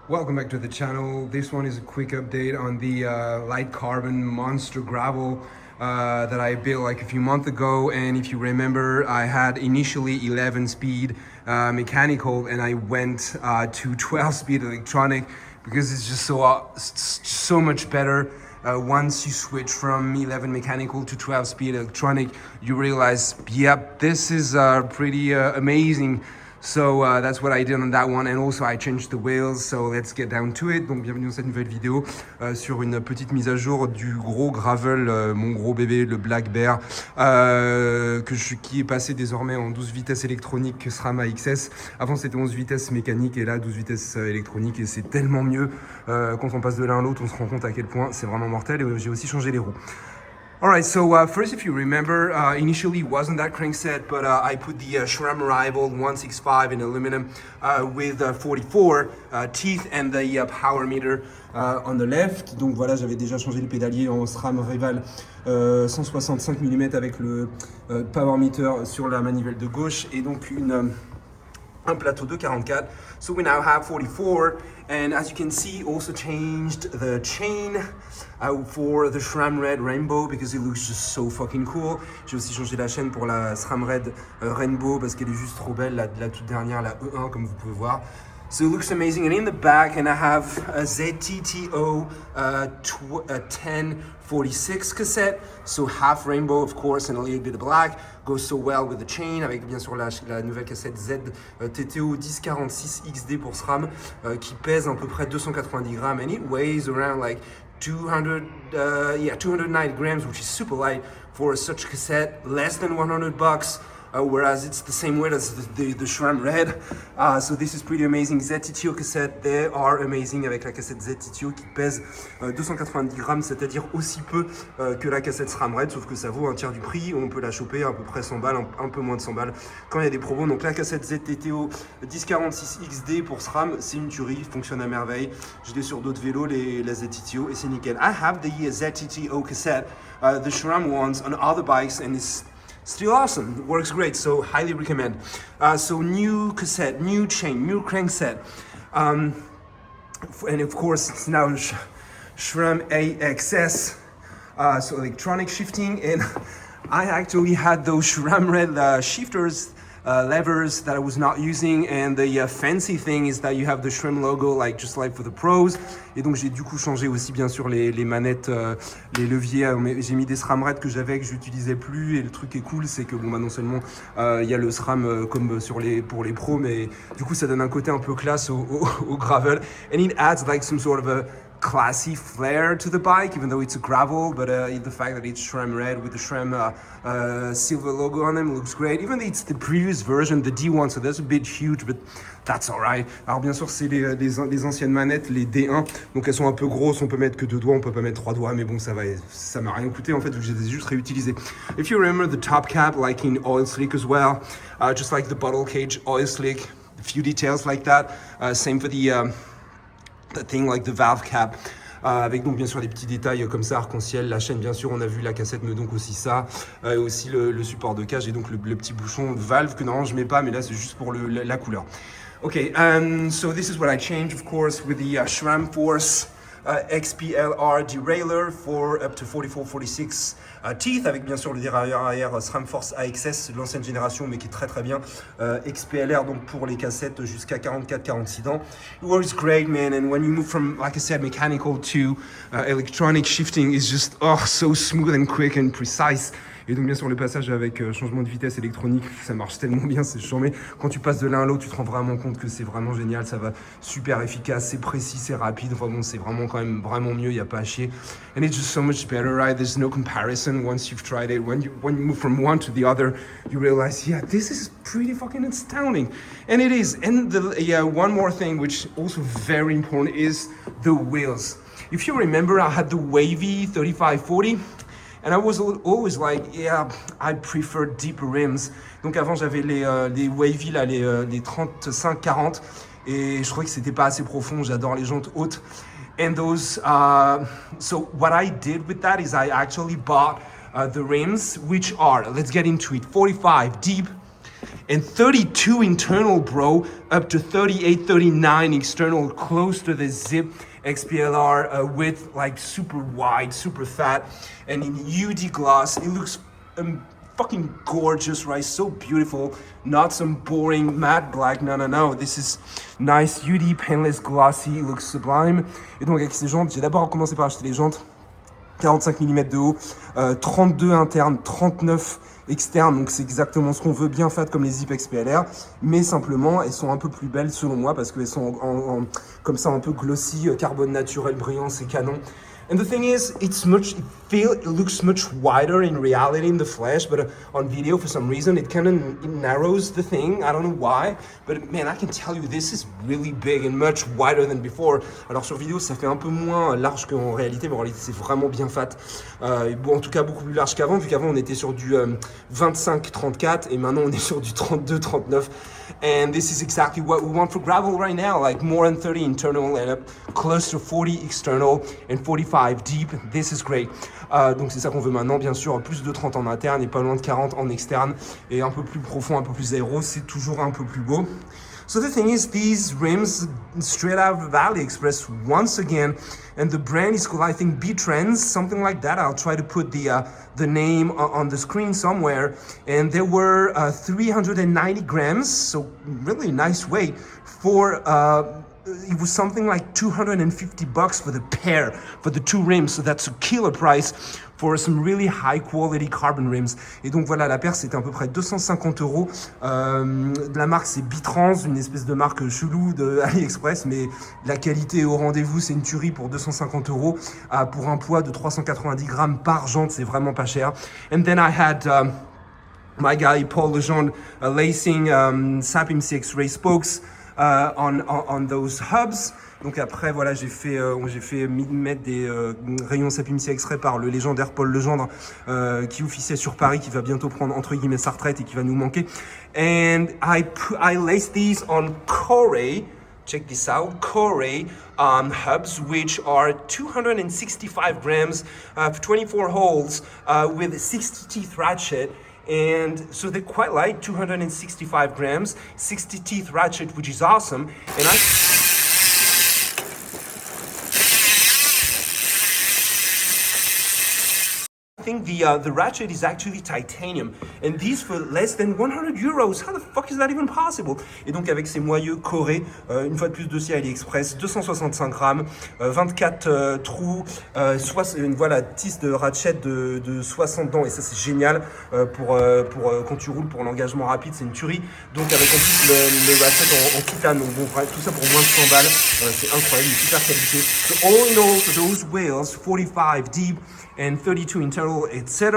Welcome back to the channel. This one is a quick update on the light carbon monster gravel that I built like a few months ago. And if you remember, I had initially 11 speed mechanical and I went to 12 speed electronic because it's just so much better. Once you switch from 11 mechanical to 12 speed electronic, you realize, yep, this is pretty amazing. So that's what I did on that one, and also I changed the wheels, so let's get down to it. Donc bienvenue dans cette nouvelle vidéo sur une petite mise à jour du gros gravel, mon gros bébé, le Black Bear, qui est passé désormais en 12 vitesses électroniques SRAM AXS. Avant c'était 11 vitesses mécaniques et là 12 vitesses électroniques, et c'est tellement mieux. Quand on passe de l'un à l'autre, on se rend compte à quel point c'est vraiment mortel, et j'ai aussi changé les roues. Alright, so first, if you remember, initially it wasn't that crankset, but I put the SRAM Rival 165 in aluminum with 44 teeth and the power meter on the left. Donc voilà, j'avais déjà changé le pédalier en SRAM Rival 165 mm avec le power meter sur la manivelle de gauche, et donc un plateau de 44. So we now have 44, and as you can see, also changed the chain for the SRAM Red Rainbow because it looks just so fucking cool. J'ai aussi changé la chaîne pour la SRAM Red Rainbow parce qu'elle est juste trop belle, la toute dernière, la E1, comme vous pouvez voir. So it looks amazing. And in the back, and I have a ZTTO 1046 cassette. So half rainbow, of course, and a little bit of black. Goes so well with the chain, avec bien sûr la nouvelle cassette ZTTO 1046 XD pour SRAM, qui pèse à peu près 290 grammes. And it weighs around like 290 grams, which is super light for such a cassette, less than $100. Whereas it's the same weight as the SRAM Red. So this is pretty amazing. ZTTO cassette, they are amazing, avec la cassette ZTTO qui pèse 290 grammes, c'est-à-dire aussi peu que la cassette SRAM Red, sauf que ça vaut un tiers du prix. On peut la choper à peu près 100 balles, un peu moins de 100 balles quand il y a des promos. Donc la cassette ZTTO 1046 XD pour SRAM, c'est une tuerie, fonctionne à merveille. Je l'ai sur d'autres vélos, la ZTTO, et c'est nickel. I have the ZTTO cassette, the SRAM ones, on other bikes, and it's still awesome. It works great, so highly recommend. So new cassette, new chain, new crankset. And of course, it's now SRAM AXS, so electronic shifting. And I actually had those SRAM Red shifters, levers that I was not using, and the fancy thing is that you have the SRAM logo, like just like for the pros. Et donc j'ai du coup changé aussi bien sûr les manettes, les leviers. J'ai mis des SRAM Red que j'avais, que j'utilisais plus, et le truc est cool, c'est que bon bah non seulement il y a le SRAM comme pour les pros, mais du coup ça donne un côté un peu classe au gravel, and it adds like some sort of a classy flair to the bike, even though it's a gravel. But the fact that it's SRAM Red with the SRAM silver logo on them looks great. Even though it's the previous version, the D1, so that's a bit huge, but that's alright. Alors bien sûr, c'est les anciennes manettes, les D1, donc elles sont un peu grosses, on peut mettre que 2 doigts, on peut pas mettre 3 doigts, mais bon, ça m'a rien coûté en fait, vu que je les ai juste réutilisés. If you remember the top cap, like in oil slick as well, just like the bottle cage oil slick, a few details like that. Same for the thing like the valve cap, avec donc bien sûr des petits détails comme ça, arc-en-ciel, la chaîne bien sûr, on a vu la cassette, mais donc aussi ça, et aussi le support de cage, et donc le petit bouchon de valve que normalement je mets pas, mais là c'est juste pour la couleur. Okay, so this is what I changed, of course, with the SRAM Force XPLR derailleur for up to 44-46 teeth, avec bien sûr le dérailleur arrière SRAM Force AXS, l'ancienne génération, mais qui est très très bien. XPLR donc pour les cassettes jusqu'à 44-46 dents. It works great, man, and when you move from, like I said, mechanical to electronic, shifting is just so smooth and quick and precise. Et donc bien sûr le passage avec changement de vitesse électronique, ça marche tellement bien, c'est charmé. Quand tu passes de l'un à l'autre, tu te rends vraiment compte que c'est vraiment génial, ça va super efficace, c'est précis, c'est rapide. Enfin bon, c'est vraiment quand même vraiment mieux, il n'y a pas à chier. And it's just so much better, right? There's no comparison once you've tried it. When you move from one to the other, you realize, yeah, this is pretty fucking astounding. And it is. And one more thing, which also very important, is the wheels. If you remember, I had the Wavy 3540. And I was always like, yeah, I prefer deeper rims. Donc avant, j'avais les Wavy, là, les 35-40. Et je trouvais que c'était pas assez profond. J'adore les jantes hautes. And those, so what I did with that is I actually bought the rims, which are, let's get into it, 45 deep, and 32 internal, bro, up to 38, 39 external, close to the Zip XPLR width, like super wide, super fat, and in UD gloss. It looks fucking gorgeous, right? So beautiful, not some boring matte black. No. This is nice UD painless glossy. It looks sublime. Et donc avec ces jantes, j'ai d'abord commencé par acheter les jantes 45 mm de haut, 32 interne, 39 externe, donc c'est exactement ce qu'on veut, bien fat comme les Zip XPLR, mais simplement elles sont un peu plus belles selon moi parce qu'elles sont comme ça un peu glossy, carbone naturel brillant, c'est canon. And the thing is, it looks much wider in reality in the flash, but on video for some reason it kind of narrows the thing. I don't know why, but man, I can tell you this is really big and much wider than before. Alors sur vidéo, ça fait un peu moins large qu'en réalité, mais en réalité c'est vraiment bien fat. Bon, en tout cas beaucoup plus large qu'avant, vu qu'avant on était sur du 25-34 et maintenant on est sur du 32-39. And this is exactly what we want for gravel right now, like more than 30 internal and close to 40 external and 45 deep. This is great. Donc c'est ça qu'on veut maintenant, bien sûr, plus de 30 en interne et pas loin de 40 en externe, et un peu plus profond, un peu plus aéro, c'est toujours un peu plus beau. So the thing is, these rims straight out of AliExpress once again, and the brand is called, I think, B-Trends, something like that. I'll try to put the name on the screen somewhere. And there were 390 grams, so really nice weight for. It was something like $250 for the pair, for the two rims. So that's a killer price for some really high quality carbon rims. Et donc voilà, la paire c'était à peu près 250 €. La marque c'est B-Trends, une espèce de marque chelou de AliExpress, mais la qualité est au rendez-vous, c'est une tuerie pour 250 €. Pour un poids de 390 grammes par jante, c'est vraiment pas cher. And then I had my guy Paul Legendre lacing SAP MCX Ray spokes on those hubs. Donc après voilà, j'ai fait mettre des rayons SAP MCX Ray par le légendaire Paul Legendre qui officiait sur Paris, qui va bientôt prendre entre guillemets sa retraite et qui va nous manquer. And I laced these on Corey. Check this out, Corey hubs, which are 265 grams, 24 holes with 60 teeth ratchet. And so they're quite light, 265 grams, 60 teeth ratchet, which is awesome. And I think the ratchet is actually titanium, and these for less than 100 €. How the fuck is that even possible? Et donc avec ces moyeux Corée, une fois de plus dossier AliExpress, 265 grammes, 24 trous, voilà, tisse de ratchet de 60 dents, et ça c'est génial pour quand tu roules pour l'engagement rapide, c'est une tuerie. Donc avec en plus le ratchet en titane, donc bon, tout ça pour moins de 100 balles, c'est incroyable, une super qualité. So all in all, for those wheels, 45 deep and 32 internal, etc.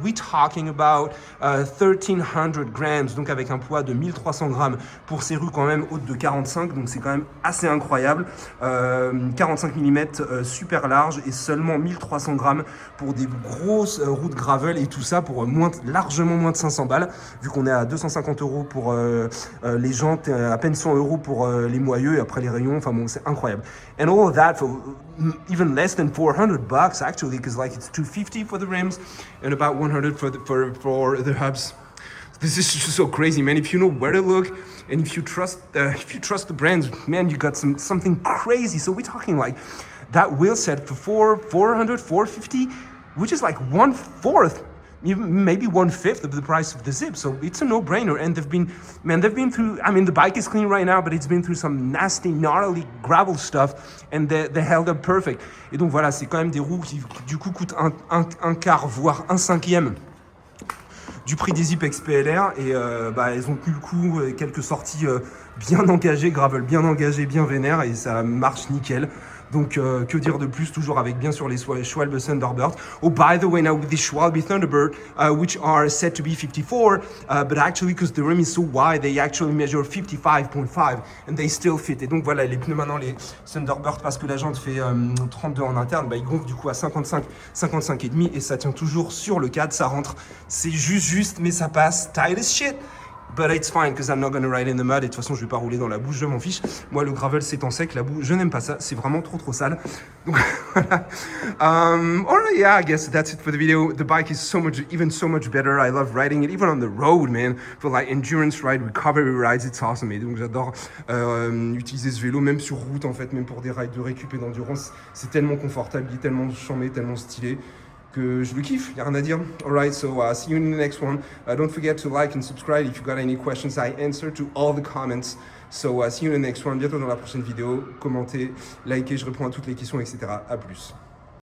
We're talking about 1300 grams, donc avec un poids de 1300 grammes pour ces roues quand même hautes de 45, donc c'est quand même assez incroyable. 45 mm super large et seulement 1300 grammes pour des grosses roues de gravel, et tout ça pour largement moins de 500 balles, vu qu'on est à 250 € pour les jantes, à peine 100 € pour les moyeux, et après les rayons, enfin bon, c'est incroyable. And all of that for even less than $400 actually, because like it's $250 for the rims and about $100 for the hubs. This is just so crazy, man. If you know where to look and if you trust the brands, man, you got something crazy. So we're talking like that wheel set for $450, which is like 1/4, even maybe 1/5 of the price of the Zip. So it's a no-brainer. And they've been through, I mean, the bike is clean right now, but it's been through some nasty, gnarly gravel stuff, and they held up perfect. Et donc voilà, c'est quand même des roues qui du coup coûtent un quart, voire un cinquième du prix des Zip XPLR, et elles ont tenu le coup, quelques sorties bien engagées, gravel bien engagées, bien vénères, et ça marche nickel. Donc, que dire de plus, toujours avec bien sûr les Schwalbe Thunderbird. Oh, by the way, now with the Schwalbe Thunderbird, which are said to be 54, but actually, because the rim is so wide, they actually measure 55.5, and they still fit. Et donc voilà, les pneus maintenant, les Thunderbird, parce que la jante fait 32 en interne, ils gonflent du coup à 55 et demi, et ça tient toujours sur le cadre, ça rentre. C'est juste, mais ça passe. Tight as shit. But it's fine because I'm not gonna ride in the mud. Et de toute façon, je vais pas rouler dans la boue, je m'en fiche. Moi, le gravel, c'est en sec. La boue, je n'aime pas ça. C'est vraiment trop sale. Donc, voilà. Alright, yeah, I guess that's it for the video. The bike is so much better. I love riding it, even on the road, man. For like endurance ride, recovery rides, it's awesome. Et donc, j'adore utiliser ce vélo, même sur route, en fait, même pour des rides de récup et d'endurance. C'est tellement confortable, il est tellement charmé, tellement stylé, que je le kiffe, il n'y a rien à dire. Alright, so see you in the next one. Don't forget to like and subscribe. If you got any questions, I answer to all the comments. So see you in the next one. Bientôt dans la prochaine vidéo. Commentez, likez, je réponds à toutes les questions, etc. À plus.